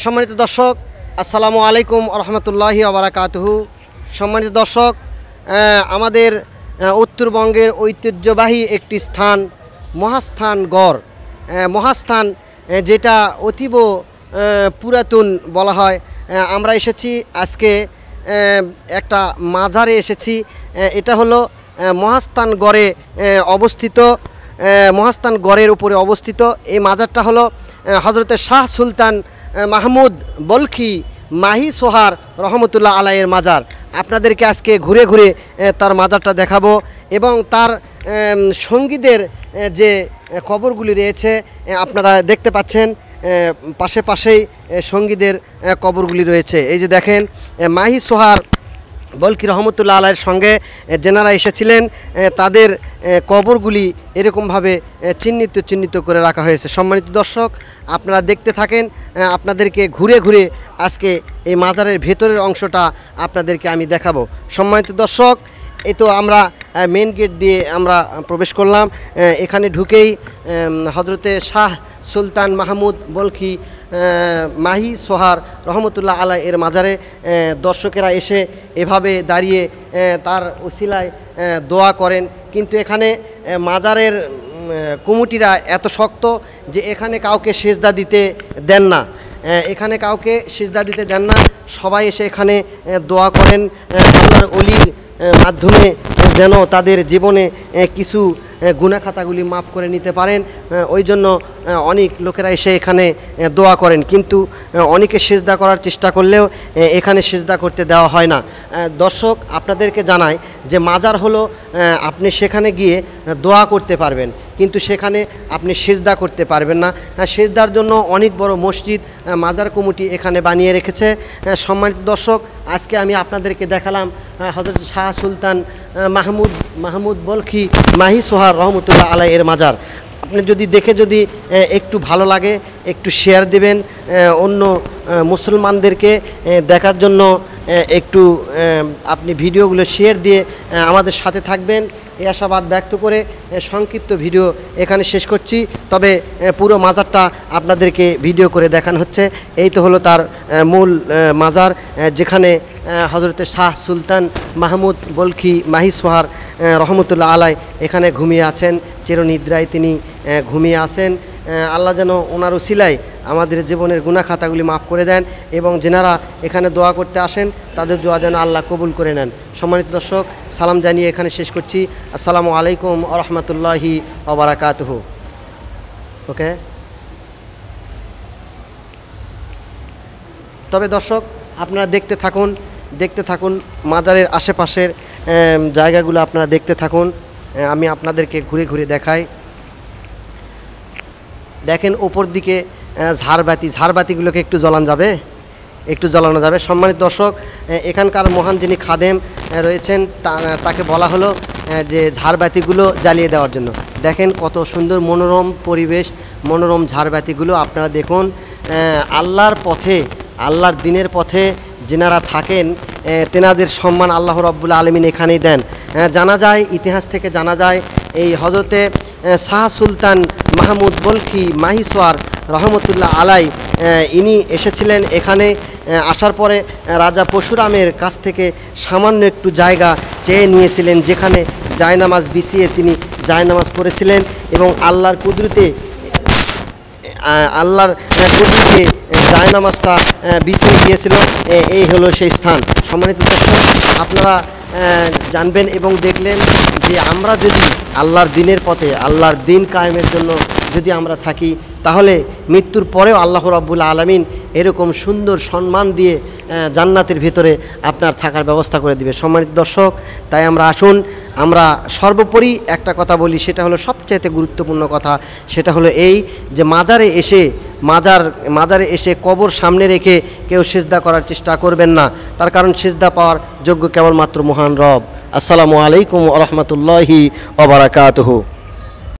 সম্মানিত দর্শক, আসসালামু আলাইকুম রহমতুল্লাহি ওবারাকাতুহু। সম্মানিত দর্শক, আমাদের উত্তরবঙ্গের ঐতিহ্যবাহী একটি স্থান মহাস্থানগড়। মহাস্থান যেটা অতীব পুরাতন বলা হয়। আমরা এসেছি আজকে একটা মাজারে এসেছি। এটা হলো মহাস্থানগড়ে অবস্থিত, মহাস্থানগড়ের উপরে অবস্থিত এই মাজারটা হলো হজরতে শাহ সুলতান মাহমুদ বলখি মাহি সোহার রহমতুল্লাহ আলাইয়ের মাজার। আপনাদেরকে আজকে ঘুরে ঘুরে তার মাজারটা দেখাবো এবং তার সঙ্গীদের যে কবরগুলি রয়েছে আপনারা দেখতে পাচ্ছেন। পাশে পাশেই সঙ্গীদের কবরগুলি রয়েছে। এই যে দেখেন, মাহি সোহার বলকি রহমতুল্লাহ আলাইয়ের সঙ্গে যেনারা এসেছিলেন তাদের কবরগুলি এরকমভাবে চিহ্নিত করে রাখা হয়েছে। সম্মানিত দর্শক, আপনারা দেখতে থাকেন। আপনাদেরকে ঘুরে ঘুরে আজকে এই মাজারের ভেতরের অংশটা আপনাদেরকে আমি দেখাবো। সম্মানিত দর্শক, এই তো আমরা মেন গেট দিয়ে আমরা প্রবেশ করলাম। এখানে ঢুকেই হজরতে শাহ সুলতান মাহমুদ বলখি মাহি সোহার রহমতুল্লাহ আলাই এর মাজারে দর্শকেরা এসে এভাবে দাঁড়িয়ে তার ওসিলায় দোয়া করেন। কিন্তু এখানে মাজারের কমিটিরা এত শক্ত যে এখানে কাউকে সেজদা দিতে দেন না। এখানে কাউকে সেজদা দিতে দেন না। সবাই এসে এখানে দোয়া করেন আল্লাহর ওলির মাধ্যমে যেন তাদের জীবনে কিছু গুনাহখাতাগুলি মাফ করে নিতে পারেন। ওই জন্য অনেক লোকেরা এসে এখানে দোয়া করেন, কিন্তু অনেকে সেজদা করার চেষ্টা করলেও এখানে সেজদা করতে দেওয়া হয় না। দর্শক, আপনাদেরকে জানাই যে মাজার হলো আপনি সেখানে গিয়ে দোয়া করতে পারবেন, কিন্তু সেখানে আপনি সেজদা করতে পারবেন না। সেজদার জন্য অনেক বড় মসজিদ মাজার কমিটি এখানে বানিয়ে রেখেছে। সম্মানিত দর্শক, আজকে আমি আপনাদেরকে দেখালাম হযরত শাহ সুলতান মাহমুদ বলখি মাহি সোহার রহমতুল্লাহ আলাই এর মাজার। আপনি যদি দেখে যদি একটু ভালো লাগে একটু শেয়ার দেবেন, অন্য মুসলমানদেরকে দেখার জন্য একটু আপনি ভিডিওগুলো শেয়ার দিয়ে আমাদের সাথে থাকবেন, এই আশাবাদ ব্যক্ত করে সংক্ষিপ্ত ভিডিও এখানে শেষ করছি। তবে পুরো মাজারটা আপনাদেরকে ভিডিও করে দেখানো হচ্ছে। এই তো হলো তার মূল মাজার, যেখানে হজরতে শাহ সুলতান মাহমুদ বলখি মাহি সোহার রহমতুল্লাহ আলাই এখানে ঘুমিয়ে আছেন। চিরনিদ্রায় তিনি ঘুমিয়ে আছেন। আল্লাহ যেন ওনার উসিলায় আমাদের জীবনের গুনাহ খাতাগুলি মাফ করে দেন এবং যেনারা এখানে দোয়া করতে আসেন তাদের দোয়া যেন আল্লাহ কবুল করে নেন। সম্মানিত দর্শক, সালাম জানিয়ে এখানে শেষ করছি। আসসালামু আলাইকুম ওয়া রাহমাতুল্লাহি ওয়া বারাকাতুহু। ওকে, তবে দর্শক আপনারা দেখতে থাকুন মাজারের আশেপাশের জায়গাগুলো আপনারা দেখতে থাকুন। আমি আপনাদেরকে ঘুরে ঘুরে দেখাই। দেখেন ওপর দিকে ঝাড়বাতিগুলোকে একটু জ্বালানো যাবে। সম্মানিত দর্শক, এখানকার মহান যিনি খাদেম রয়েছেন তাকে বলা হলো যে ঝাড়বাতিগুলো জ্বালিয়ে দেওয়ার জন্য। দেখেন কত সুন্দর মনোরম পরিবেশ, মনোরম ঝাড়বাতিগুলো আপনারা দেখুন। আল্লাহর পথে, আল্লাহর দিনের পথে যেনারা থাকেন তেনাদের সম্মান আল্লাহ রাব্বুল আলামিন এখানেই দেন। জানা যায়, ইতিহাস থেকে জানা যায়, এই হযরতে শাহ সুলতান মাহমুদ বলখি মাহি সোহার রহমতুল্লাহ আলাই ইনি এসেছিলেন এখানে। আসার পরে রাজা পরশুরামের কাছ থেকে সামান্য একটু জায়গা চেয়ে নিয়েছিলেন, যেখানে জায়নামাজ বিছিয়ে তিনি জায়নামাজ পড়েছিলেন এবং আল্লাহর কুদরতে জায়নামাজটা বিছিয়ে দিয়েছিল। এই হলো সেই স্থান। সম্মানিত দর্শক, আপনারা জানবেন এবং দেখলেন যে আমরা যদি আল্লাহর দিনের পথে, আল্লাহর দিন কায়েমের জন্য যদি আমরা থাকি, তাহলে মৃত্যুর পরেও আল্লাহ রাব্বুল আলামিন এরকম সুন্দর সম্মান দিয়ে জান্নাতের ভিতরে আপনার থাকার ব্যবস্থা করে দিবে। সম্মানিত দর্শক, তাই আমরা আসুন, আমরা সর্বোপরি একটা কথা বলি, সেটা হলো সবচাইতে গুরুত্বপূর্ণ কথা। সেটা হলো এই যে মাজারে এসে কবর সামনে রেখে কেউ সিজদা করার চেষ্টা করবেন না। তার কারণ সিজদা পাওয়ার যোগ্য কেবলমাত্র মহান রব। আসসালামু আলাইকুম ওয়া রাহমাতুল্লাহি ওয়া বারাকাতুহু।